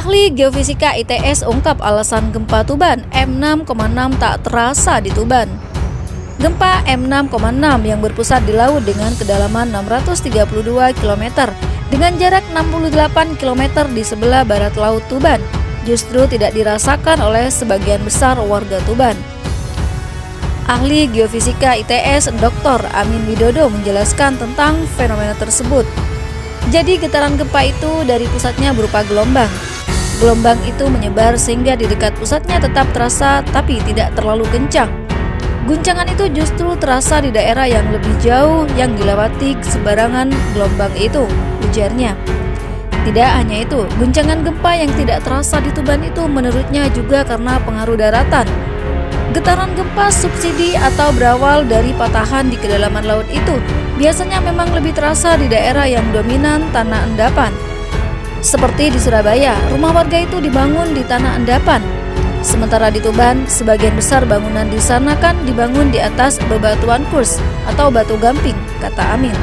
Ahli Geofisika ITS ungkap alasan gempa Tuban M6,6 tak terasa di Tuban. Gempa M6,6 yang berpusat di laut dengan kedalaman 632 km dengan jarak 68 km di sebelah barat laut Tuban justru tidak dirasakan oleh sebagian besar warga Tuban. Ahli Geofisika ITS Dr. Amin Widodo menjelaskan tentang fenomena tersebut. Jadi getaran gempa itu dari pusatnya berupa gelombang. Gelombang itu menyebar sehingga di dekat pusatnya tetap terasa tapi tidak terlalu kencang. Guncangan itu justru terasa di daerah yang lebih jauh yang dilewati sebarangan gelombang itu, ujarnya. Tidak hanya itu, guncangan gempa yang tidak terasa di Tuban itu menurutnya juga karena pengaruh daratan. Getaran gempa subsidi atau berawal dari patahan di kedalaman laut itu biasanya memang lebih terasa di daerah yang dominan tanah endapan. Seperti di Surabaya, rumah warga itu dibangun di tanah endapan. Sementara di Tuban, sebagian besar bangunan di sana kan dibangun di atas bebatuan kurs atau batu gamping, kata Amin.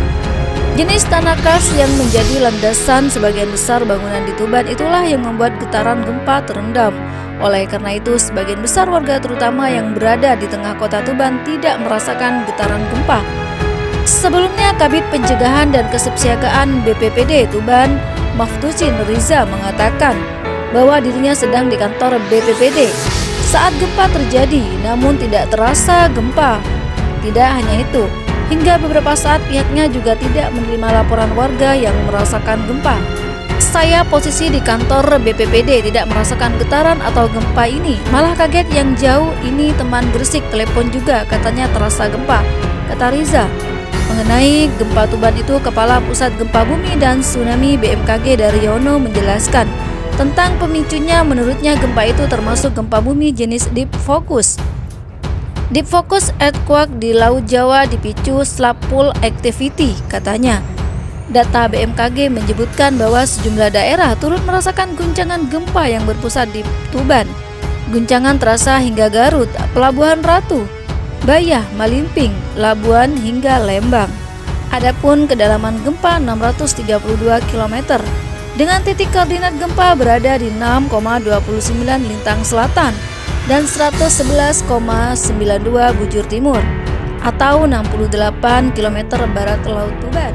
Jenis tanah kars yang menjadi landasan sebagian besar bangunan di Tuban itulah yang membuat getaran gempa terendam. Oleh karena itu, sebagian besar warga terutama yang berada di tengah kota Tuban tidak merasakan getaran gempa. Sebelumnya, Kabid Pencegahan dan Kesiapsiagaan BPPD Tuban, Maftusin Riza mengatakan bahwa dirinya sedang di kantor BPPD saat gempa terjadi, namun tidak terasa gempa. Tidak hanya itu, hingga beberapa saat pihaknya juga tidak menerima laporan warga yang merasakan gempa. Saya posisi di kantor BPPD tidak merasakan getaran atau gempa ini, malah kaget yang jauh ini teman Gresik telepon juga katanya terasa gempa, kata Riza. Mengenai gempa Tuban itu, Kepala Pusat Gempa Bumi dan Tsunami BMKG Daryono menjelaskan tentang pemicunya. Menurutnya gempa itu termasuk gempa bumi jenis deep focus. Deep focus earthquake di Laut Jawa dipicu slab pool activity, katanya. Data BMKG menyebutkan bahwa sejumlah daerah turut merasakan guncangan gempa yang berpusat di Tuban. Guncangan terasa hingga Garut, Pelabuhan Ratu, Bayah, Malimping, Labuan hingga Lembang. Adapun kedalaman gempa 632 km dengan titik koordinat gempa berada di 6,29 lintang selatan dan 111,92 bujur timur atau 68 km barat Laut Tuban.